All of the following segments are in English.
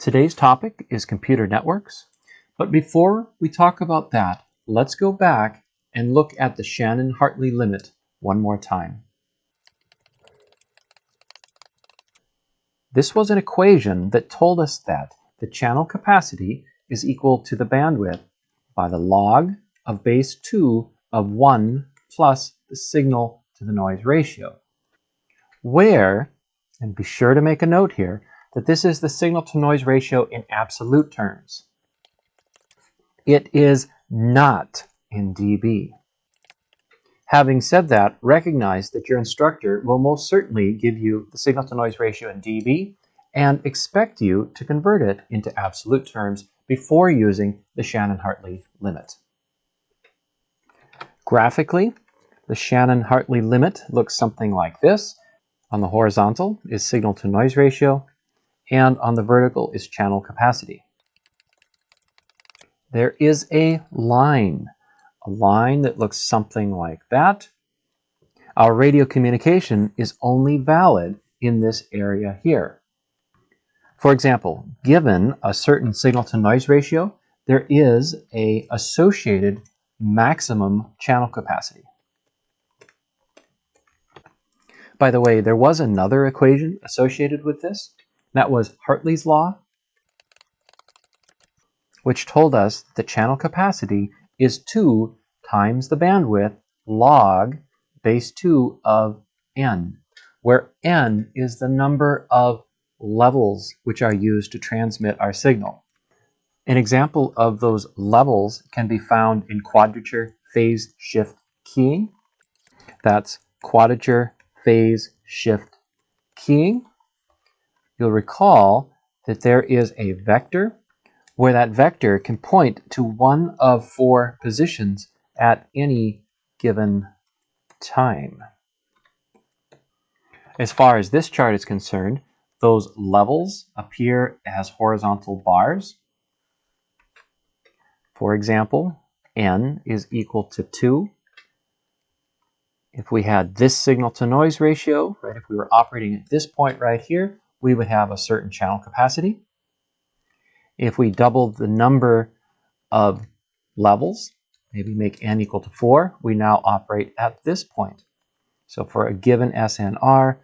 Today's topic is computer networks, but before we talk about that, let's go back and look at the Shannon-Hartley limit one more time. This was an equation that told us that the channel capacity is equal to the bandwidth by the log of base 2 of 1 plus the signal to the noise ratio, where, and be sure to make a note here, that this is the signal to noise ratio in absolute terms. It is not in dB. Having said that, recognize that your instructor will most certainly give you the signal to noise ratio in dB and expect you to convert it into absolute terms before using the Shannon-Hartley limit. Graphically, the Shannon-Hartley limit looks something like this. On the horizontal is signal to noise ratio, and on the vertical is channel capacity. There is a line that looks something like that. Our radio communication is only valid in this area here. For example, given a certain signal to noise ratio, there is an associated maximum channel capacity. By the way, there was another equation associated with this. That was Hartley's law, which told us the channel capacity is 2 times the bandwidth log base 2 of n, where n is the number of levels which are used to transmit our signal. An example of those levels can be found in quadrature phase shift keying. That's quadrature phase shift keying. You'll recall that there is a vector where that vector can point to one of 4 positions at any given time. As far as this chart is concerned, those levels appear as horizontal bars. For example, n is equal to 2. If we had this signal to noise ratio, right, if we were operating at this point right here, we would have a certain channel capacity. If we doubled the number of levels, maybe make n equal to 4, we now operate at this point. So for a given SNR,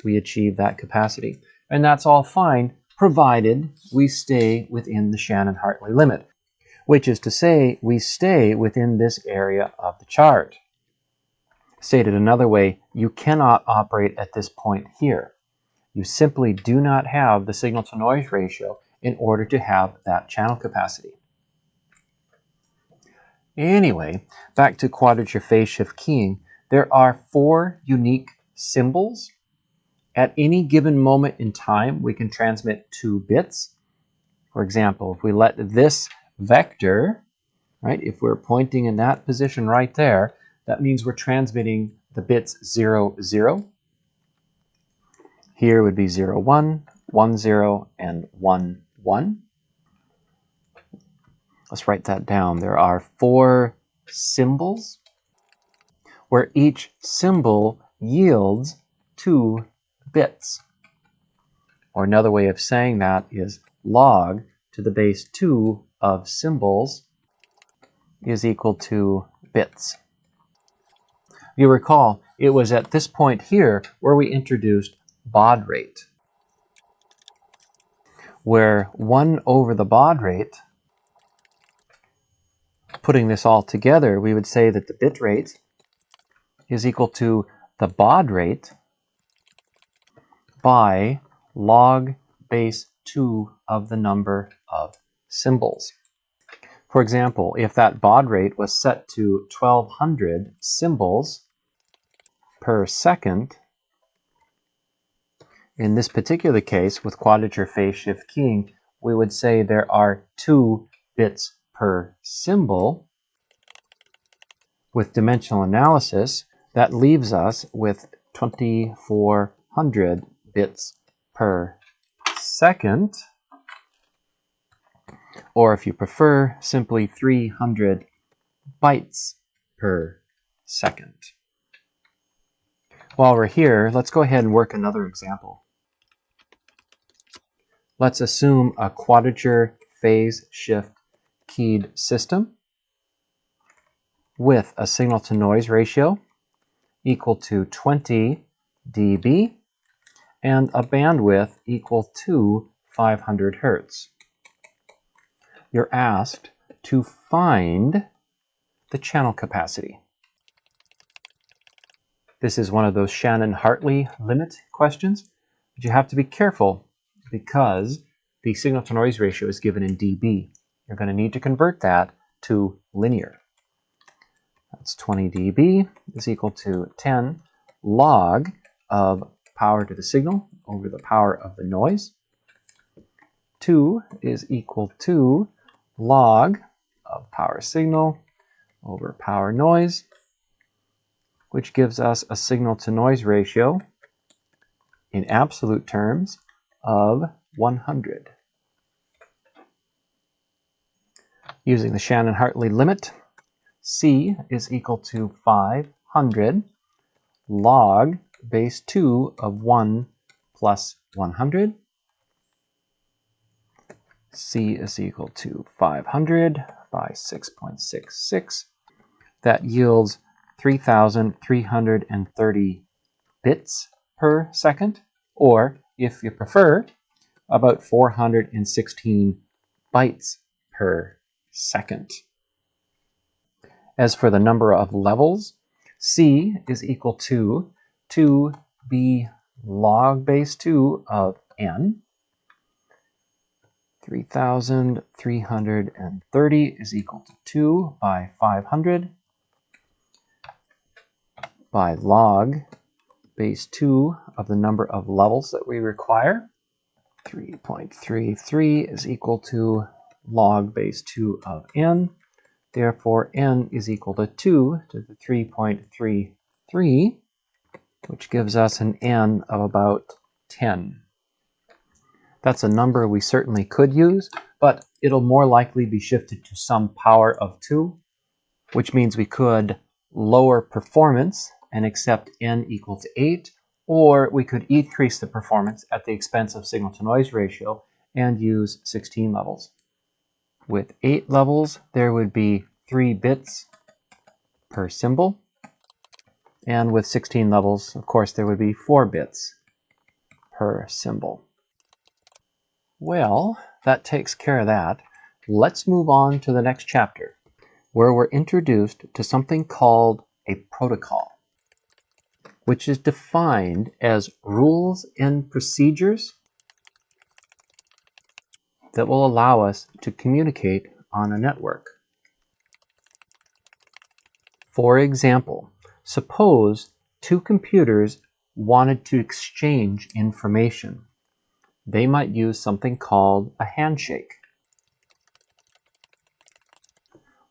we achieve that capacity. And that's all fine, provided we stay within the Shannon-Hartley limit, which is to say we stay within this area of the chart. Stated another way, you cannot operate at this point here. You simply do not have the signal to noise ratio in order to have that channel capacity. Anyway, back to quadrature phase shift keying, there are 4 unique symbols. At any given moment in time, we can transmit 2 bits. For example, if we let this vector, right, if we're pointing in that position right there, that means we're transmitting the bits 0, 0. Here would be 0, 1, 1, 0, and 1, 1. Let's write that down. There are 4 symbols where each symbol yields 2 bits. Or another way of saying that is log to the base 2 of symbols is equal to bits. You recall, it was at this point here where we introduced baud rate, where 1 over the baud rate, putting this all together, we would say that the bit rate is equal to the baud rate by log base 2 of the number of symbols. For example, if that baud rate was set to 1200 symbols per second, in this particular case with quadrature phase shift keying, we would say there are 2 bits per symbol. With dimensional analysis, that leaves us with 2400 bits per second, or if you prefer, simply 300 bytes per second. While we're here, let's go ahead and work another example. Let's assume a quadrature phase shift keyed system with a signal to noise ratio equal to 20 dB and a bandwidth equal to 500 Hertz. You're asked to find the channel capacity. This is one of those Shannon-Hartley limit questions, but you have to be careful because the signal to noise ratio is given in dB. You're going to need to convert that to linear. That's 20 dB is equal to 10 log of power to the signal over the power of the noise. 2 is equal to log of power signal over power noise, which gives us a signal to noise ratio in absolute terms of 100. Using the Shannon-Hartley limit, C is equal to 500 log base 2 of 1 plus 100. C is equal to 500 by 6.66. That yields 3,330 bits per second, or if you prefer, about 416 bytes per second. As for the number of levels, C is equal to 2b log base 2 of n. 3,330 is equal to 2 by 500 by log base 2 of the number of levels that we require. 3.33 is equal to log base 2 of n. Therefore, n is equal to 2 to the 3.33, which gives us an n of about 10. That's a number we certainly could use, but it'll more likely be shifted to some power of 2, which means we could lower performance and accept n equal to 8, or we could increase the performance at the expense of signal to noise ratio and use 16 levels. With 8 levels, there would be 3 bits per symbol, and with 16 levels, of course, there would be 4 bits per symbol. Well, that takes care of that. Let's move on to the next chapter, where we're introduced to something called a protocol, which is defined as rules and procedures that will allow us to communicate on a network. For example, suppose two computers wanted to exchange information. They might use something called a handshake.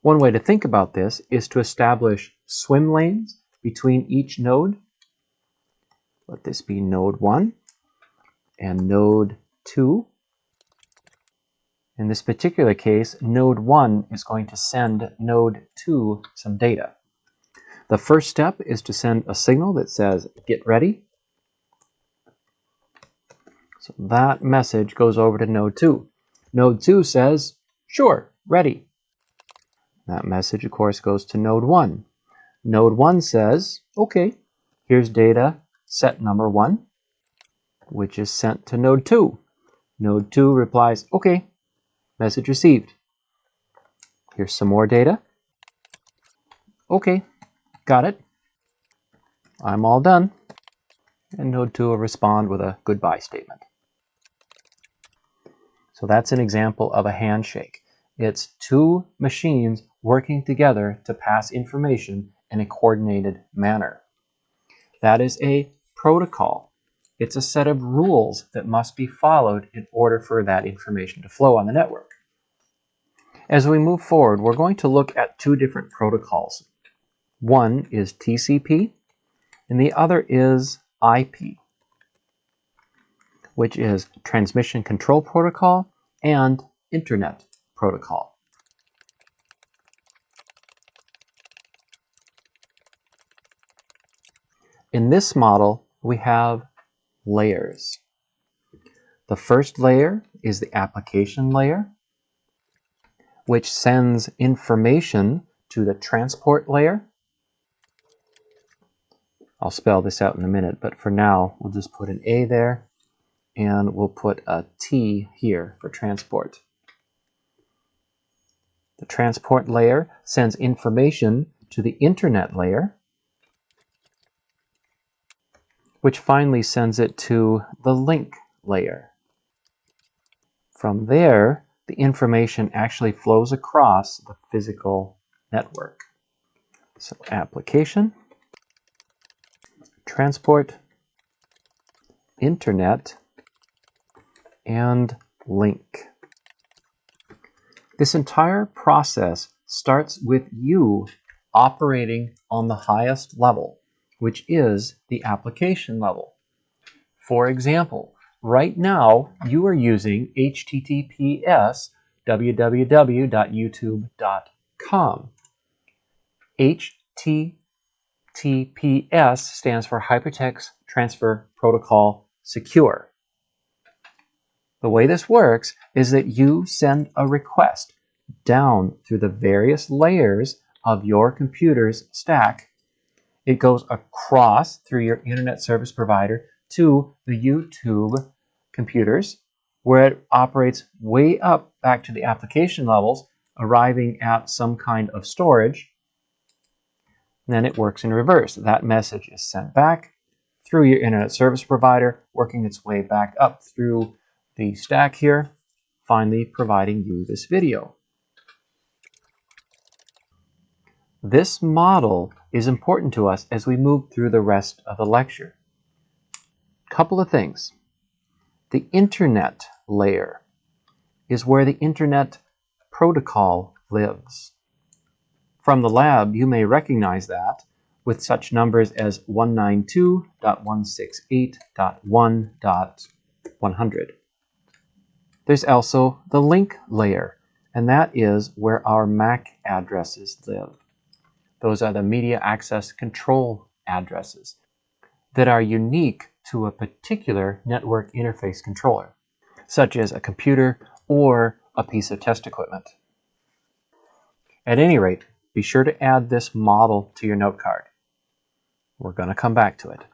One way to think about this is to establish swim lanes between each node. Let this be node 1 and node 2. In this particular case, node 1 is going to send node 2 some data. The first step is to send a signal that says, "Get ready." So that message goes over to node 2. Node 2 says, "Sure, ready." That message, of course, goes to node 1. Node 1 says, "Okay, here's data set number 1, which is sent to node 2. Node 2 replies, "Okay, message received. Here's some more data. Okay, got it. I'm all done." And node 2 will respond with a goodbye statement. So that's an example of a handshake. It's two machines working together to pass information in a coordinated manner. That is a protocol. It's a set of rules that must be followed in order for that information to flow on the network. As we move forward, we're going to look at two different protocols. One is TCP, and the other is IP, which is Transmission Control Protocol and Internet Protocol. In this model, we have layers. The first layer is the application layer, which sends information to the transport layer. I'll spell this out in a minute, but for now, we'll just put an A there, and we'll put a T here for transport. The transport layer sends information to the internet layer, which finally sends it to the link layer. From there, the information actually flows across the physical network. So application, transport, internet, and link. This entire process starts with you operating on the highest level, which is the application level. For example, right now you are using https www.youtube.com. HTTPS stands for Hypertext Transfer Protocol Secure. The way this works is that you send a request down through the various layers of your computer's stack. It goes across through your internet service provider to the YouTube computers, where it operates way up back to the application levels, arriving at some kind of storage. And then it works in reverse. That message is sent back through your internet service provider, working its way back up through the stack here, finally providing you this video. This model is important to us as we move through the rest of the lecture. Couple of things. The internet layer is where the internet protocol lives. From the lab, you may recognize that with such numbers as 192.168.1.100. There's also the link layer, and that is where our MAC addresses live. Those are the media access control addresses that are unique to a particular network interface controller, such as a computer or a piece of test equipment. At any rate, be sure to add this model to your note card. We're going to come back to it.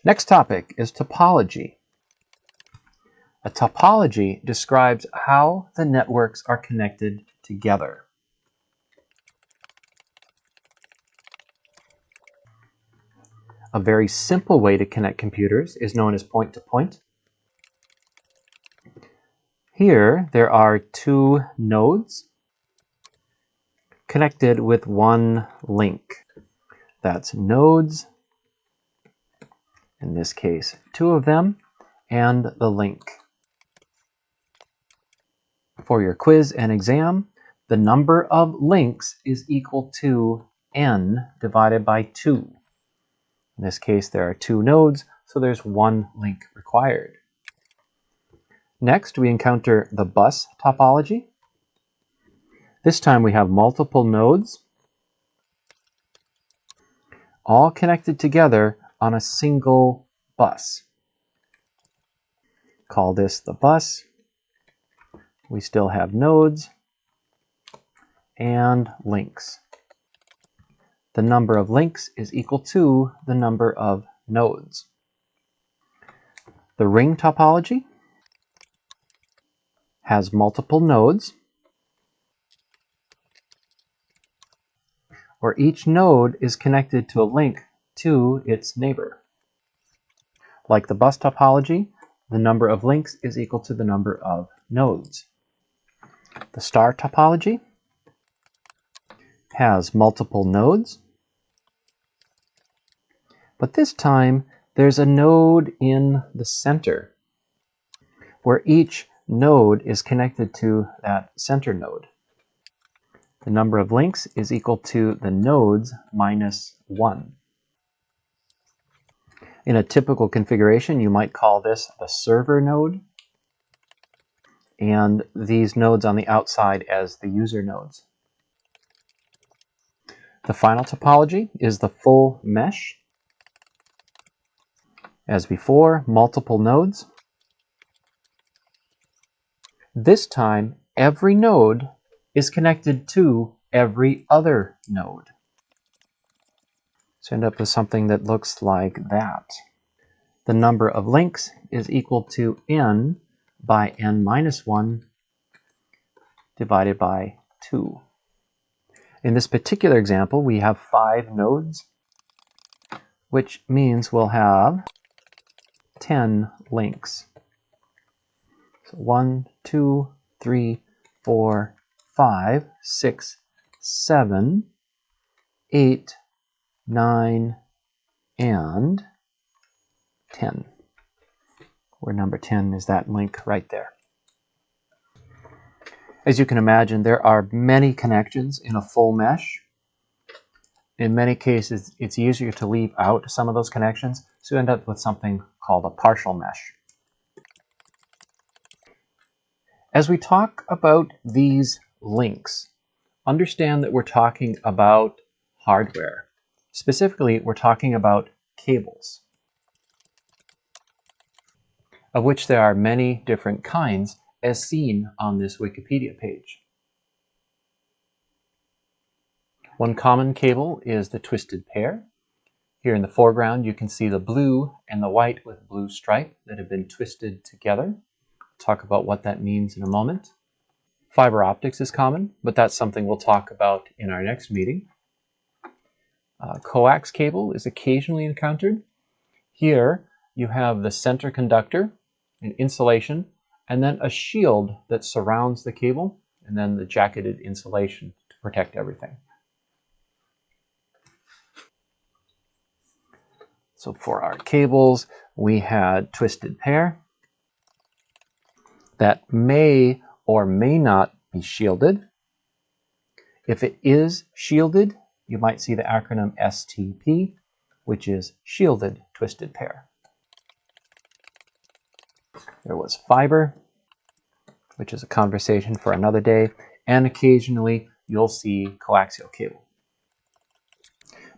Next topic is topology. A topology describes how the networks are connected together. A very simple way to connect computers is known as point-to-point. Here, there are two nodes connected with one link. That's nodes, in this case, two of them, and the link. For your quiz and exam, the number of links is equal to n divided by 2. In this case, there are two nodes, so there's one link required. Next, we encounter the bus topology. This time we have multiple nodes, all connected together on a single bus. Call this the bus. We still have nodes and links. The number of links is equal to the number of nodes. The ring topology has multiple nodes, where each node is connected to a link to its neighbor. Like the bus topology, the number of links is equal to the number of nodes. The star topology has multiple nodes, but this time there's a node in the center, where each node is connected to that center node. The number of links is equal to the nodes minus 1. In a typical configuration, you might call this the server node, and these nodes on the outside as the user nodes. The final topology is the full mesh. As before, multiple nodes. This time, every node is connected to every other node. So end up with something that looks like that. The number of links is equal to n by n minus 1 divided by 2. In this particular example, we have 5 nodes, which means we'll have 10 links. So 1, 2, 3, 4, 5, 6, 7, 8, 9, and 10. Where number 10 is that link right there. As you can imagine, there are many connections in a full mesh. In many cases, it's easier to leave out some of those connections, so you end up with something called a partial mesh. As we talk about these links, understand that we're talking about hardware. Specifically, we're talking about cables, of which there are many different kinds, as seen on this Wikipedia page. One common cable is the twisted pair. Here in the foreground, you can see the blue and the white with blue stripe that have been twisted together. I'll talk about what that means in a moment. Fiber optics is common, but that's something we'll talk about in our next meeting. Coax cable is occasionally encountered. Here you have the center conductor, an insulation, and then a shield that surrounds the cable, and then the jacketed insulation to protect everything. So for our cables, we had twisted pair that may or may not be shielded. If it is shielded, you might see the acronym STP, which is shielded twisted pair. There was fiber, which is a conversation for another day, and occasionally you'll see coaxial cable.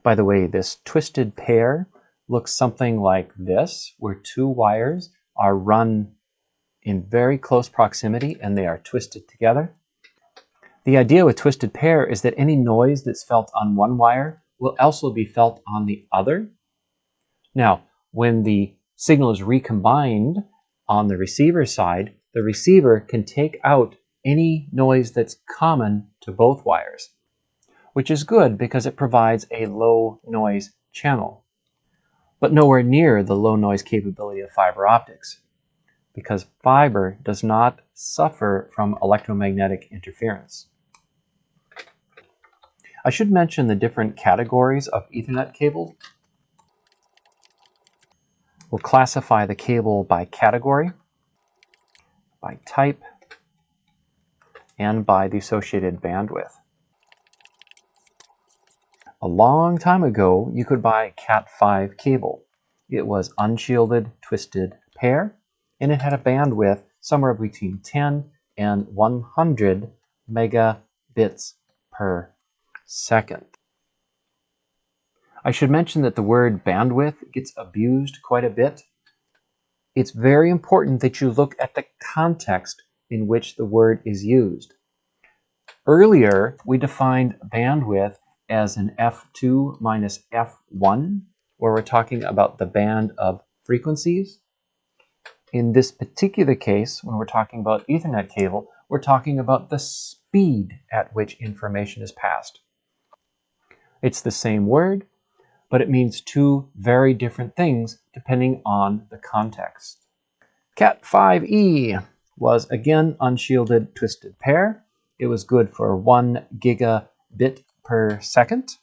By the way, this twisted pair looks something like this, where 2 wires are run in very close proximity and they are twisted together. The idea with twisted pair is that any noise that's felt on one wire will also be felt on the other. Now, when the signal is recombined on the receiver side, the receiver can take out any noise that's common to both wires, which is good because it provides a low noise channel, but nowhere near the low noise capability of fiber optics, because fiber does not suffer from electromagnetic interference. I should mention the different categories of Ethernet cables. We'll classify the cable by category, by type, and by the associated bandwidth. A long time ago, you could buy a Cat5 cable. It was unshielded, twisted pair, and it had a bandwidth somewhere between 10 and 100 megabits per second. I should mention that the word bandwidth gets abused quite a bit. It's very important that you look at the context in which the word is used. Earlier, we defined bandwidth as an F2 minus F1, where we're talking about the band of frequencies. In this particular case, when we're talking about Ethernet cable, we're talking about the speed at which information is passed. It's the same word, but it means 2 very different things depending on the context. Cat5e was again unshielded twisted pair. It was good for 1 gigabit per second.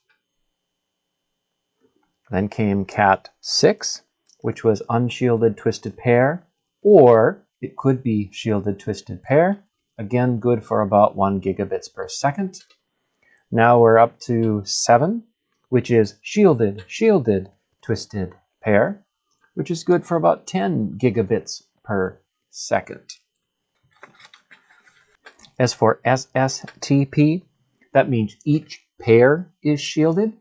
Then came Cat6, which was unshielded twisted pair, or it could be shielded twisted pair. Again, good for about 1 gigabits per second. Now we're up to 7, which is shielded twisted pair, which is good for about 10 gigabits per second. As for SSTP, that means each pair is shielded.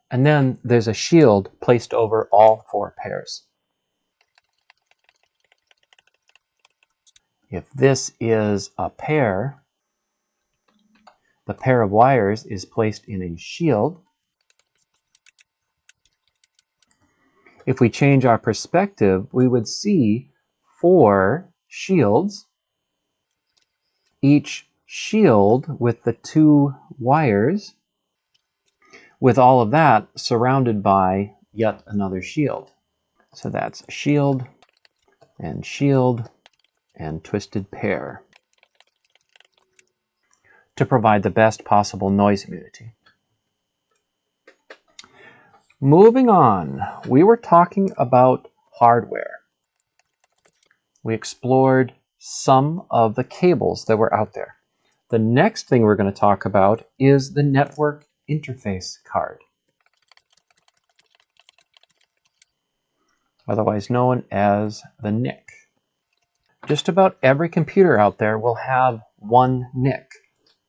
And then there's a shield placed over all 4 pairs. If this is a pair, the pair of wires is placed in a shield. If we change our perspective, we would see 4 shields, each shield with the 2 wires, with all of that surrounded by yet another shield. So that's shield and twisted pair to provide the best possible noise immunity. Moving on, we were talking about hardware. We explored some of the cables that were out there. The next thing we're going to talk about is the network interface card, otherwise known as the NIC. Just about every computer out there will have one NIC.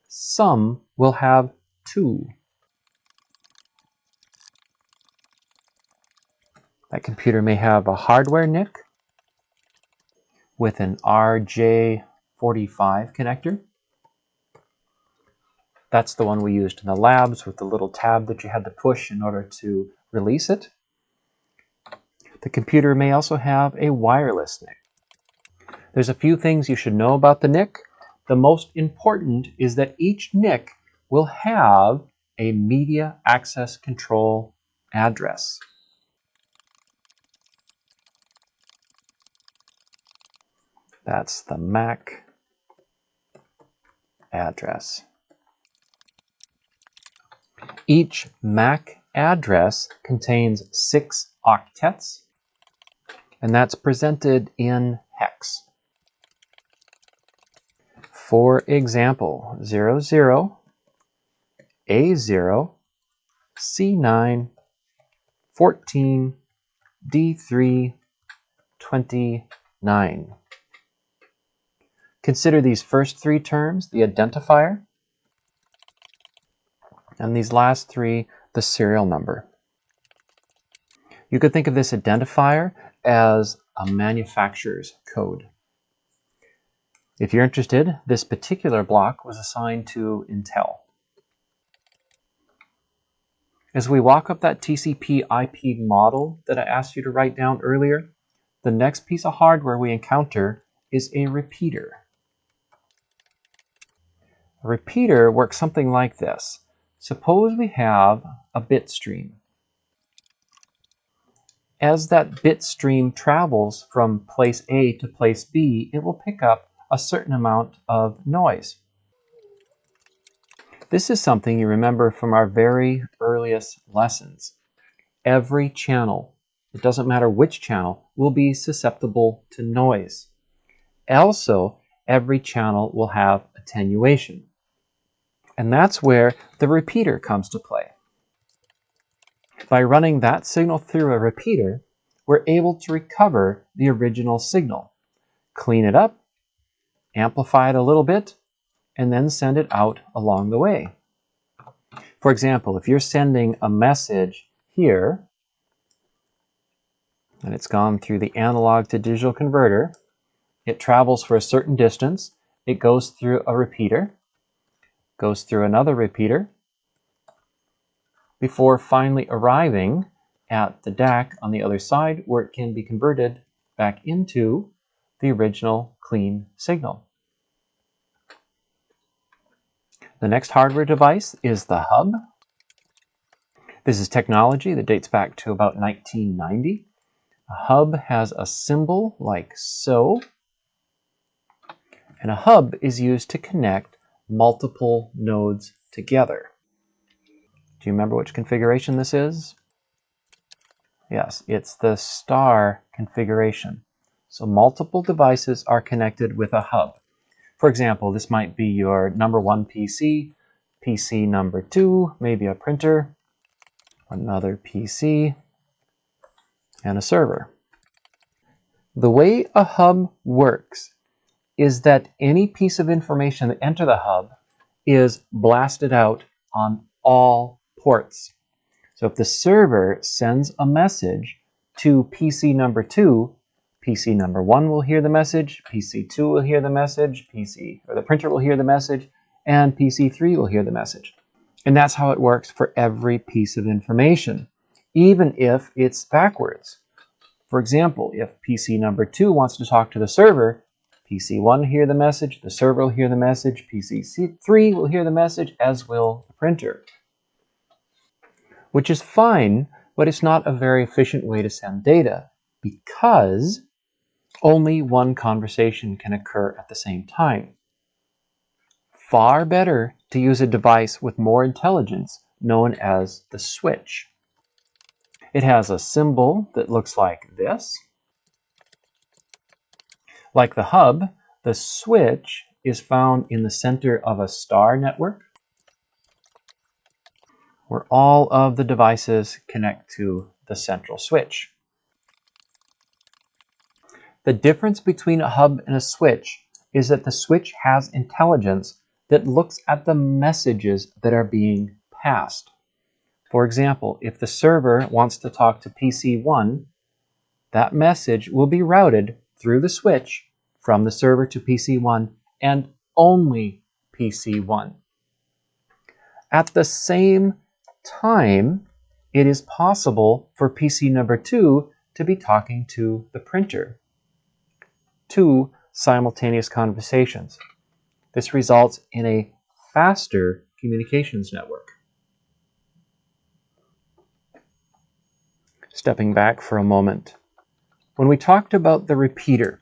Some will have 2. That computer may have a hardware NIC with an RJ45 connector. That's the one we used in the labs with the little tab that you had to push in order to release it. The computer may also have a wireless NIC. There's a few things you should know about the NIC. The most important is that each NIC will have a media access control address. That's the MAC address. Each MAC address contains 6 octets, and that's presented in hex. For example, 00, A0, C9, 14, D3, 29. Consider these first 3 terms the identifier, and these last 3 the serial number. You could think of this identifier as a manufacturer's code. If you're interested, this particular block was assigned to Intel. As we walk up that TCP IP model that I asked you to write down earlier, the next piece of hardware we encounter is a repeater. A repeater works something like this. Suppose we have a bit stream. As that bit stream travels from place A to place B, it will pick up a certain amount of noise. This is something you remember from our very earliest lessons. Every channel, it doesn't matter which channel, will be susceptible to noise. Also, every channel will have attenuation. And that's where the repeater comes to play. By running that signal through a repeater, we're able to recover the original signal, clean it up, amplify it a little bit, and then send it out along the way. For example, if you're sending a message here, and it's gone through the analog to digital converter, it travels for a certain distance, it goes through a repeater, goes through another repeater, before finally arriving at the DAC on the other side, where it can be converted back into the original clean signal. The next hardware device is the hub. This is technology that dates back to about 1990. A hub has a symbol like so, and a hub is used to connect multiple nodes together. Do you remember which configuration this is? Yes, it's the star configuration. So multiple devices are connected with a hub. For example, this might be your number 1 PC, PC number 2, maybe a printer, another PC, and a server. The way a hub works is that any piece of information that enters the hub is blasted out on all ports. So if the server sends a message to PC number 2, PC number 1 will hear the message, PC 2 will hear the message, the printer will hear the message, and PC 3 will hear the message. And that's how it works for every piece of information, even if it's backwards. For example, if PC number 2 wants to talk to the server, PC 1 will hear the message, the server will hear the message, PC 3 will hear the message, as will the printer. Which is fine, but it's not a very efficient way to send data because only one conversation can occur at the same time. Far better to use a device with more intelligence known as the switch. It has a symbol that looks like this. Like the hub, the switch is found in the center of a star network where all of the devices connect to the central switch. The difference between a hub and a switch is that the switch has intelligence that looks at the messages that are being passed. For example, if the server wants to talk to PC1, that message will be routed through the switch from the server to PC1 and only PC1. At the same time, it is possible for PC number 2 to be talking to the printer. 2 simultaneous conversations. This results in a faster communications network. Stepping back for a moment. When we talked about the repeater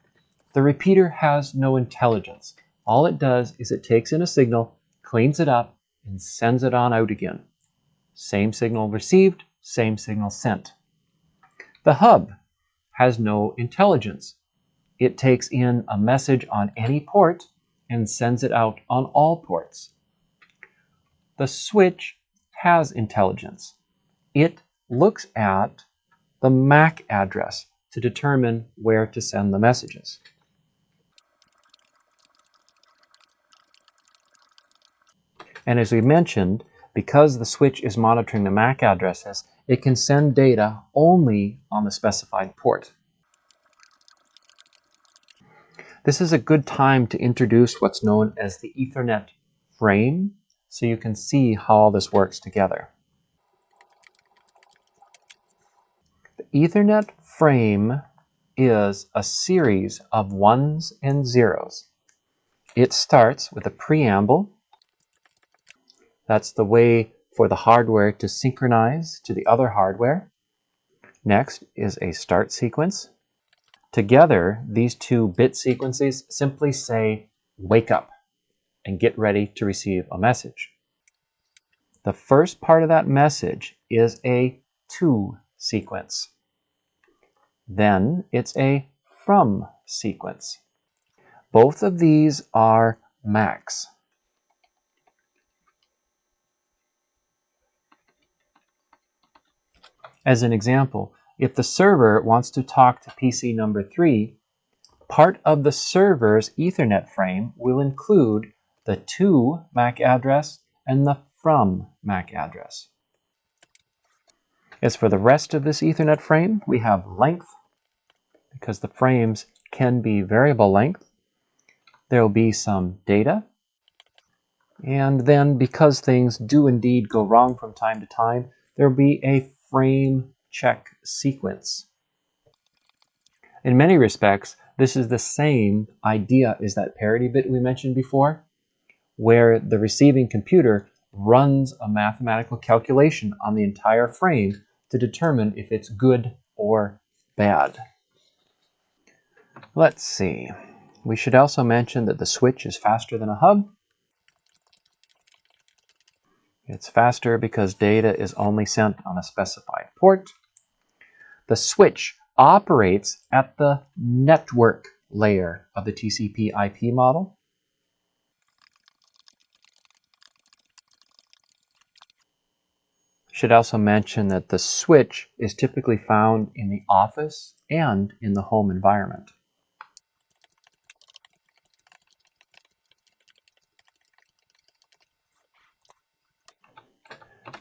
has no intelligence. All it does is it takes in a signal, cleans it up, and sends it on out again. Same signal received, same signal sent. The hub has no intelligence. It takes in a message on any port and sends it out on all ports. The switch has intelligence. It looks at the MAC address to determine where to send the messages. And as we mentioned, because the switch is monitoring the MAC addresses, it can send data only on the specified port. This is a good time to introduce what's known as the Ethernet frame, so you can see how all this works together. The Ethernet frame is a series of ones and zeros. It starts with a preamble. That's the way for the hardware to synchronize to the other hardware. Next is a start sequence. Together, these two bit sequences simply say, wake up and get ready to receive a message. The first part of that message is a to sequence. Then it's a from sequence. Both of these are MACs. As an example, if the server wants to talk to PC number 3, part of the server's Ethernet frame will include the to MAC address and the from MAC address. As for the rest of this Ethernet frame, we have length, because the frames can be variable length. There will be some data. And then, because things do indeed go wrong from time to time, there will be a frame check sequence. In many respects, this is the same idea as that parity bit we mentioned before, where the receiving computer runs a mathematical calculation on the entire frame to determine if it's good or bad. Let's see. We should also mention that the switch is faster than a hub. It's faster because data is only sent on a specified port. The switch operates at the network layer of the TCP IP model. Should also mention that the switch is typically found in the office and in the home environment.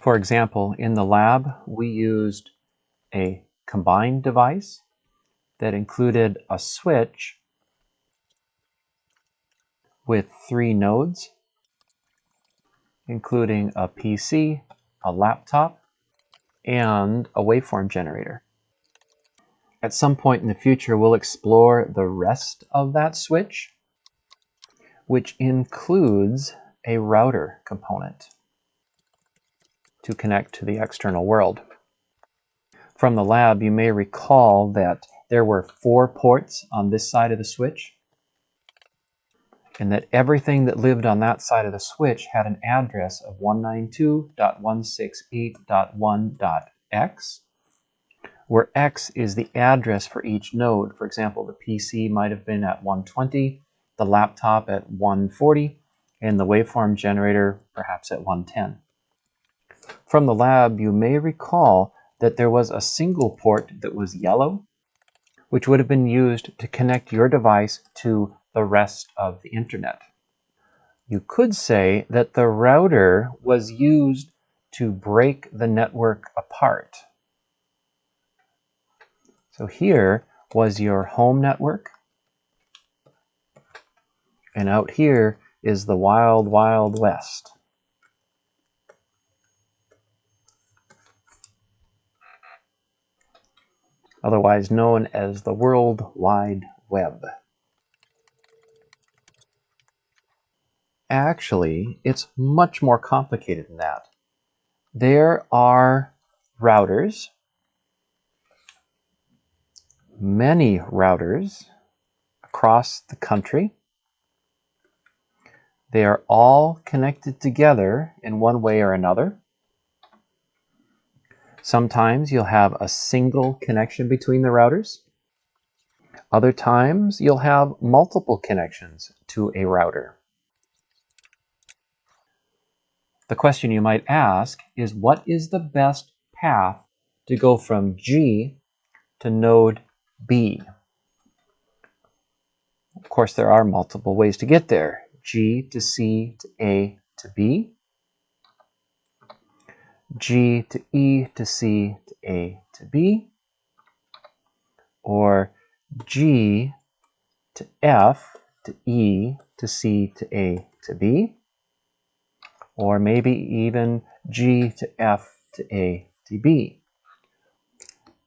For example, in the lab, we used a combined device that included a switch with 3 nodes, including a PC, a laptop, and a waveform generator. At some point in the future, we'll explore the rest of that switch, which includes a router component to connect to the external world. From the lab, you may recall that there were 4 ports on this side of the switch, and that everything that lived on that side of the switch had an address of 192.168.1.x, where x is the address for each node. For example, the PC might have been at 120, the laptop at 140, and the waveform generator perhaps at 110. From the lab, you may recall that there was a single port that was yellow, which would have been used to connect your device to the rest of the internet. You could say that the router was used to break the network apart. So here was your home network, and out here is the wild, wild west. Otherwise known as the World Wide Web. Actually, it's much more complicated than that. There are routers, many routers across the country. They are all connected together in one way or another. Sometimes you'll have a single connection between the routers. Other times you'll have multiple connections to a router. The question you might ask is, what is the best path to go from G to node B? Of course, there are multiple ways to get there. G to C to A to B, G to E to C to A to B, or G to F to E to C to A to B, or maybe even G to F to A to B.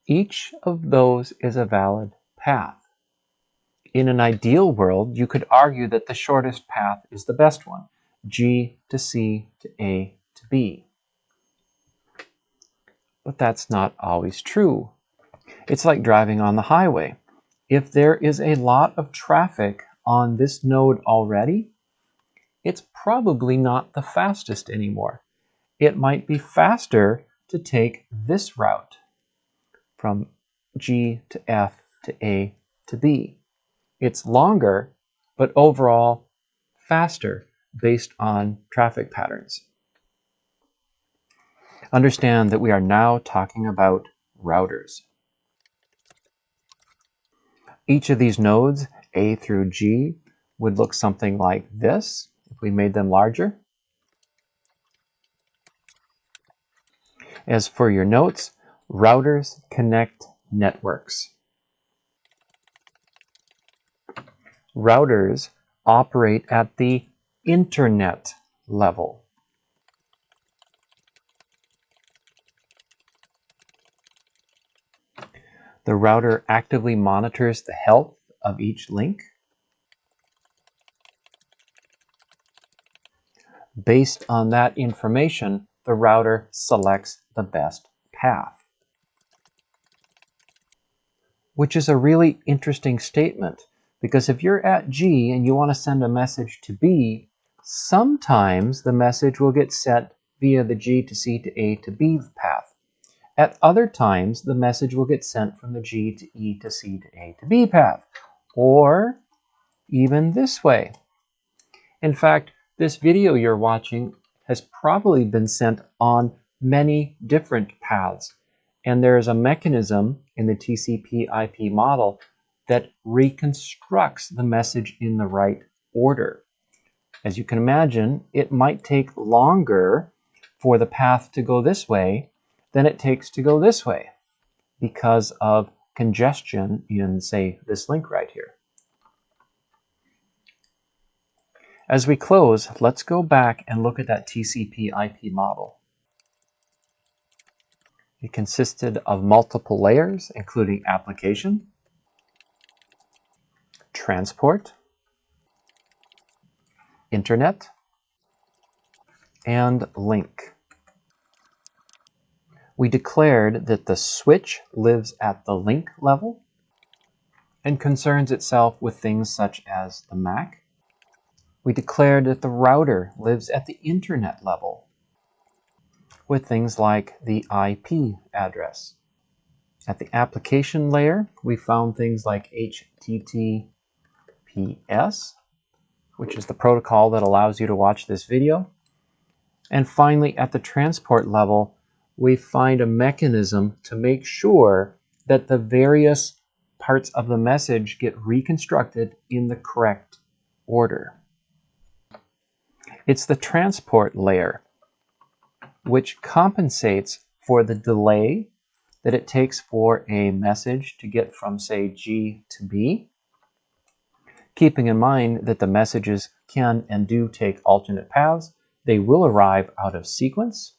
Each of those is a valid path. In an ideal world, you could argue that the shortest path is the best one, G to C to A to B. But that's not always true. It's like driving on the highway. If there is a lot of traffic on this node already, it's probably not the fastest anymore. It might be faster to take this route from G to F to A to B. It's longer, but overall faster based on traffic patterns. Understand that we are now talking about routers. Each of these nodes, A through G, would look something like this if we made them larger. As for your notes, routers connect networks. Routers operate at the internet level. The router actively monitors the health of each link. Based on that information, the router selects the best path. Which is a really interesting statement, because if you're at G and you want to send a message to B, sometimes the message will get sent via the G to C to A to B path. At other times, the message will get sent from the G to E to C to A to B path, or even this way. In fact, this video you're watching has probably been sent on many different paths, and there is a mechanism in the TCP IP model that reconstructs the message in the right order. As you can imagine, it might take longer for the path to go this way than it takes to go this way because of congestion in, say, this link right here. As we close, let's go back and look at that TCP IP model. It consisted of multiple layers, including application, transport, internet, and link. We declared that the switch lives at the link level and concerns itself with things such as the MAC. We declared that the router lives at the internet level with things like the IP address. At the application layer, we found things like HTTPS, which is the protocol that allows you to watch this video. And finally, at the transport level, we find a mechanism to make sure that the various parts of the message get reconstructed in the correct order. It's the transport layer which compensates for the delay that it takes for a message to get from, say, G to B, keeping in mind that the messages can and do take alternate paths. They will arrive out of sequence,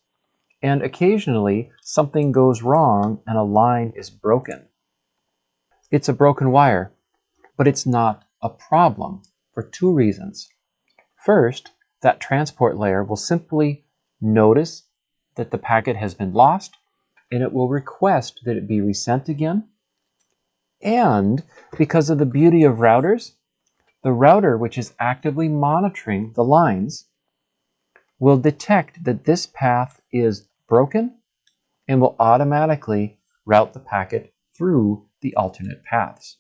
and occasionally something goes wrong and a line is broken. It's a broken wire, but it's not a problem for two reasons. First, that transport layer will simply notice that the packet has been lost, and it will request that it be resent again. And because of the beauty of routers, the router, which is actively monitoring the lines, will detect that this path is broken and will automatically route the packet through the alternate paths.